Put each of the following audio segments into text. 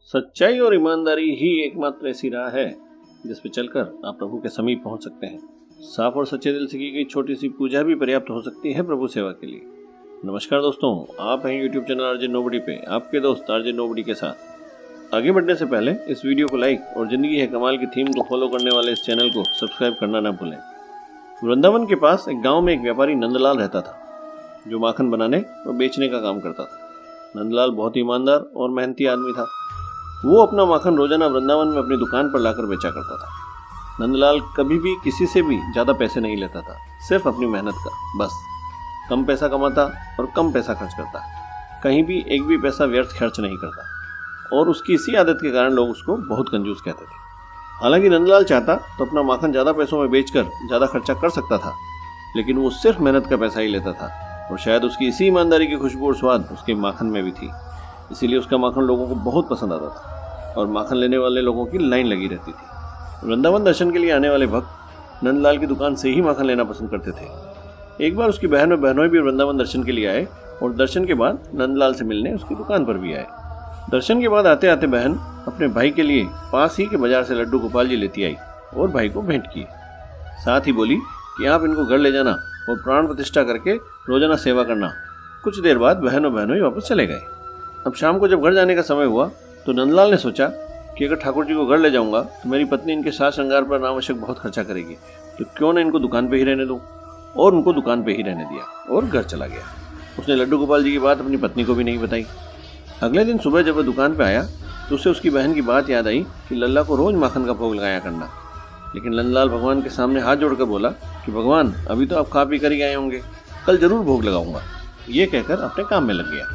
सच्चाई और ईमानदारी ही एकमात्र ऐसी राह है जिस पे चलकर आप प्रभु के समीप पहुंच सकते हैं। साफ और सच्चे दिल से की गई छोटी सी पूजा भी पर्याप्त हो सकती है प्रभु सेवा के लिए। नमस्कार दोस्तों, आप हैं यूट्यूब चैनल आरजे नोबडी पे आपके दोस्त आरजे नोबडी के साथ। आगे बढ़ने से पहले इस वीडियो को लाइक और जिंदगी है कमाल की थीम को फॉलो करने वाले इस चैनल को सब्सक्राइब करना ना भूलें। वृंदावन के पास एक गाँव में एक व्यापारी नंदलाल रहता था जो माखन बनाने और बेचने का काम करता था। नंदलाल बहुत ईमानदार और मेहनती आदमी था। वो अपना माखन रोजाना वृंदावन में अपनी दुकान पर लाकर बेचा करता था। नंदलाल कभी भी किसी से भी ज़्यादा पैसे नहीं लेता था, सिर्फ अपनी मेहनत का। बस कम पैसा कमाता और कम पैसा खर्च करता, कहीं भी एक भी पैसा व्यर्थ खर्च नहीं करता। और उसकी इसी आदत के कारण लोग उसको बहुत कंजूस कहते थे। हालांकि नंदलाल चाहता तो अपना माखन ज़्यादा पैसों में बेचकर ज़्यादा खर्चा कर सकता था, लेकिन वो सिर्फ मेहनत का पैसा ही लेता था। और शायद उसकी इसी ईमानदारी की खुशबू और स्वाद उसके माखन में भी थी, इसीलिए उसका माखन लोगों को बहुत पसंद आता था और माखन लेने वाले लोगों की लाइन लगी रहती थी। वृंदावन दर्शन के लिए आने वाले भक्त नंदलाल की दुकान से ही माखन लेना पसंद करते थे। एक बार उसकी बहन और बहनों भी वृंदावन दर्शन के लिए आए और दर्शन के बाद नंदलाल से मिलने उसकी दुकान पर भी आए। दर्शन के बाद आते आते बहन अपने भाई के लिए पास ही के बाजार से लड्डू गोपाल जी लेती आई और भाई को भेंट किए। साथ ही बोली कि आप इनको घर ले जाना और प्राण प्रतिष्ठा करके रोजाना सेवा करना। कुछ देर बाद बहन और बहनों ही वापस चले गए। अब शाम को जब घर जाने का समय हुआ तो नंदलाल ने सोचा कि अगर ठाकुर जी को घर ले जाऊंगा तो मेरी पत्नी इनके साज श्रृंगार पर अनावश्यक बहुत खर्चा करेगी, तो क्यों न इनको दुकान पे ही रहने दूं। और उनको दुकान पे ही रहने दिया और घर चला गया। उसने लड्डू गोपाल जी की बात अपनी पत्नी को भी नहीं बताई। अगले दिन सुबह जब वह दुकान पे आया तो उसे उसकी बहन की बात याद आई कि लल्ला को रोज माखन का भोग लगाया करना। लेकिन नंदलाल भगवान के सामने हाथ जोड़कर बोला कि भगवान, अभी तो आप खा पी कर ही आए होंगे, कल जरूर भोग लगाऊंगा। ये कहकर अपने काम में लग गया।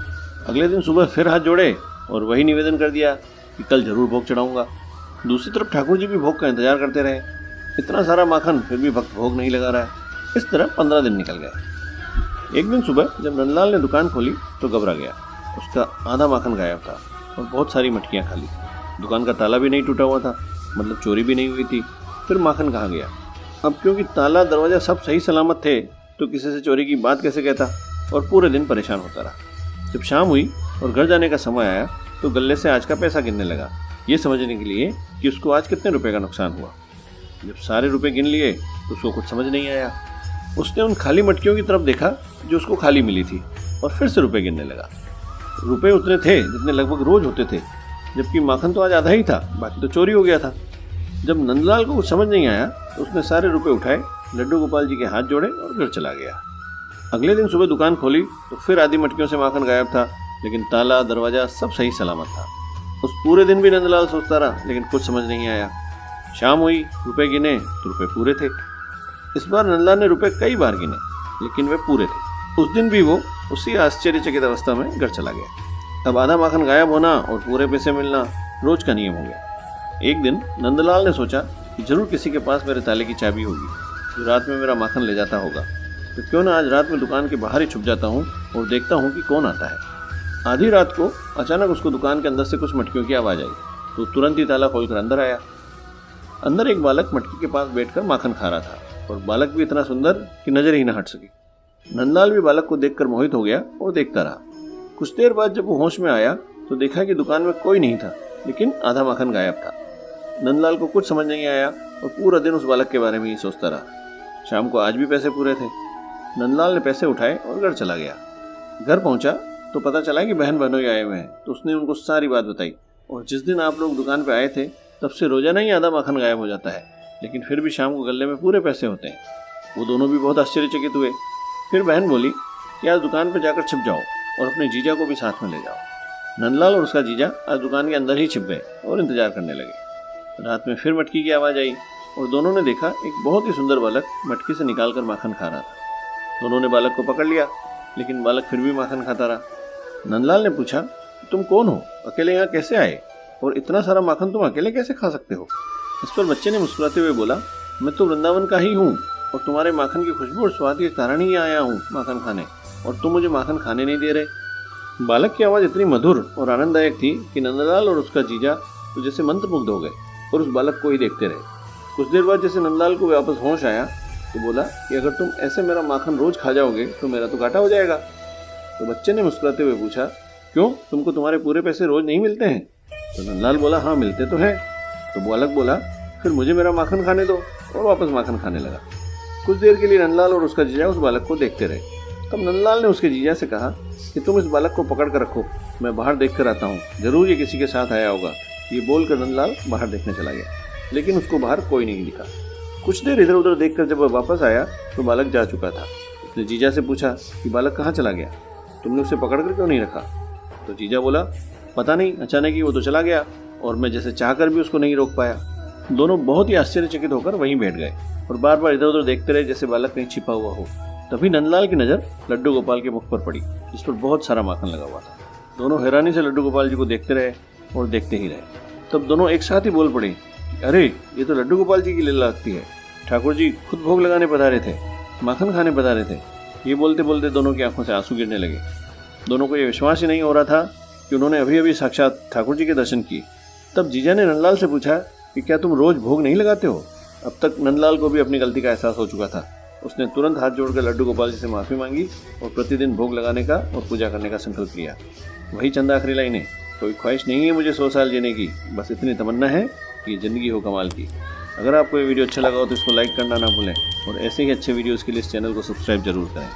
अगले दिन सुबह फिर हाथ जोड़े और वही निवेदन कर दिया कि कल जरूर भोग चढ़ाऊंगा। दूसरी तरफ ठाकुर जी भी भोग का इंतजार करते रहे। इतना सारा माखन फिर भी भक्त भोग नहीं लगा रहा है। इस तरह 15 दिन निकल गए। एक दिन सुबह जब नंदलाल ने दुकान खोली तो घबरा गया। उसका आधा माखन गायब था और बहुत सारी मटकियाँ खाली। दुकान का ताला भी नहीं टूटा हुआ था, मतलब चोरी भी नहीं हुई थी। फिर माखन कहाँ गया? अब क्योंकि ताला दरवाजा सब सही सलामत थे तो किसी से चोरी की बात कैसे कहता। और पूरे दिन परेशान होता रहा। जब शाम हुई और घर जाने का समय आया तो गले से आज का पैसा गिनने लगा, ये समझने के लिए कि उसको आज कितने रुपए का नुकसान हुआ। जब सारे रुपए गिन लिए तो उसको कुछ समझ नहीं आया। उसने उन खाली मटकियों की तरफ देखा जो उसको खाली मिली थी और फिर से रुपए गिनने लगा। रुपए उतने थे जितने लगभग रोज होते थे, जबकि माखन तो आज आधा ही था, बाकी तो चोरी हो गया था। जब नंदलाल को कुछ समझ नहीं आया तो उसने सारे रुपए उठाए, लड्डू गोपाल जी के हाथ जोड़े और घर चला गया। अगले दिन सुबह दुकान खोली तो फिर आधी मटकियों से माखन गायब था, लेकिन ताला दरवाजा सब सही सलामत था। उस पूरे दिन भी नंदलाल सोचता रहा, लेकिन कुछ समझ नहीं आया। शाम हुई, रुपए गिने तो रुपए पूरे थे। इस बार नंदलाल ने रुपए कई बार गिने, लेकिन वे पूरे थे। उस दिन भी वो उसी आश्चर्यचकित अवस्था में घर चला गया। अब आधा माखन गायब होना और पूरे पैसे मिलना रोज का नियम हो गया। एक दिन नंदलाल ने सोचा कि जरूर किसी के पास मेरे ताले की चाबी होगी जो रात में मेरा माखन ले जाता होगा, तो क्यों ना आज रात में दुकान के बाहर ही छुप जाता हूँ और देखता हूँ कि कौन आता है। आधी रात को अचानक उसको दुकान के अंदर से कुछ मटकियों की आवाज़ आई तो तुरंत ही ताला खोलकर अंदर आया। अंदर एक बालक मटकी के पास बैठकर माखन खा रहा था और बालक भी इतना सुंदर कि नजर ही न हट सकी। नंदलाल भी बालक को देखकर मोहित हो गया और देखता रहा। कुछ देर बाद जब वो होश में आया तो देखा कि दुकान में कोई नहीं था, लेकिन आधा माखन गायब था। नंदलाल को कुछ समझ नहीं आया और पूरा दिन उस बालक के बारे में ही सोचता रहा। शाम को आज भी पैसे पूरे थे। नंदलाल ने पैसे उठाए और घर चला गया। घर पहुंचा तो पता चला कि बहन बहनों आए हुए हैं, तो उसने उनको सारी बात बताई। और जिस दिन आप लोग दुकान पे आए थे तब से रोजाना ही आधा माखन गायब हो जाता है, लेकिन फिर भी शाम को गले में पूरे पैसे होते हैं। वो दोनों भी बहुत आश्चर्यचकित हुए। फिर बहन बोली कि आज दुकान पर जाकर छिप जाओ और अपने जीजा को भी साथ में ले जाओ। नंदलाल और उसका जीजा आज दुकान के अंदर ही छिप गए और इंतजार करने लगे। रात में फिर मटकी की आवाज़ आई और दोनों ने देखा एक बहुत ही सुंदर बालक मटकी से निकालकर माखन खा रहा था। दोनों ने बालक को पकड़ लिया, लेकिन बालक फिर भी माखन खाता रहा। नंदलाल ने पूछा, तुम कौन हो, अकेले यहाँ कैसे आए और इतना सारा माखन तुम अकेले कैसे खा सकते हो? इस पर बच्चे ने मुस्कुराते हुए बोला, मैं तो वृंदावन का ही हूँ और तुम्हारे माखन की खुशबू और स्वाद के कारण ही आया हूँ माखन खाने, और तुम मुझे माखन खाने नहीं दे रहे। बालक की आवाज़ इतनी मधुर और आनंददायक थी कि नंदलाल और उसका जीजा तो जैसे मंत्रमुग्ध हो गए और उस बालक को ही देखते रहे। कुछ देर बाद जैसे नंदलाल को वापस होश आया तो बोला कि अगर तुम ऐसे मेरा माखन रोज खा जाओगे तो मेरा तो घाटा हो जाएगा। तो बच्चे ने मुस्कुराते हुए पूछा, क्यों, तुमको तुम्हारे पूरे पैसे रोज नहीं मिलते हैं? तो नंदलाल बोला हाँ मिलते तो हैं। तो बालक बोला फिर मुझे मेरा माखन खाने दो, और वापस माखन खाने लगा। कुछ देर के लिए नंदलाल और उसका जीजा उस बालक को देखते रहे। तब नंदलाल ने उसके जीजा से कहा कि तुम इस बालक को पकड़ कर रखो, मैं बाहर देख कर आता हूँ, जरूर ये किसी के साथ आया होगा। ये बोलकर नंदलाल बाहर देखने चला गया, लेकिन उसको बाहर कोई नहीं दिखा। कुछ देर इधर उधर देखकर जब वह वापस आया तो बालक जा चुका था। उसने जीजा से पूछा कि बालक कहाँ चला गया, तुमने उसे पकड़ कर क्यों नहीं रखा? तो जीजा बोला पता नहीं, अचानक ही वो तो चला गया और मैं जैसे चाहकर भी उसको नहीं रोक पाया। दोनों बहुत ही आश्चर्यचकित होकर वहीं बैठ गए और बार बार इधर उधर देखते रहे जैसे बालक कहीं छिपा हुआ हो। तभी नंदलाल की नज़र लड्डू गोपाल के मुख पर पड़ी, जिस पर बहुत सारा माखन लगा हुआ था। दोनों हैरानी से लड्डू गोपाल जी को देखते रहे और देखते ही रहे। तब दोनों एक साथ ही बोल पड़े, अरे ये तो लड्डू गोपाल जी की लीला लगती है। ठाकुर जी खुद भोग लगाने पधारे थे, माखन खाने पधारे थे। ये बोलते बोलते दोनों की आंखों से आंसू गिरने लगे। दोनों को ये विश्वास ही नहीं हो रहा था कि उन्होंने अभी अभी साक्षात ठाकुर जी के दर्शन किए। तब जीजा ने नंदलाल से पूछा कि क्या तुम रोज भोग नहीं लगाते हो? अब तक नंदलाल को भी अपनी गलती का एहसास हो चुका था। उसने तुरंत हाथ जोड़कर लड्डू गोपाल जी से माफ़ी मांगी और प्रतिदिन भोग लगाने का और पूजा करने का संकल्प लिया। वही चंद आखिरी लाइनें, कोई ख्वाहिश नहीं है मुझे 100 साल जीने की, बस इतनी तमन्ना है कि ये ज़िंदगी हो कमाल की। अगर आपको ये वीडियो अच्छा लगा हो तो इसको लाइक करना ना भूलें और ऐसे ही अच्छे वीडियोज़ के लिए इस चैनल को सब्सक्राइब जरूर करें।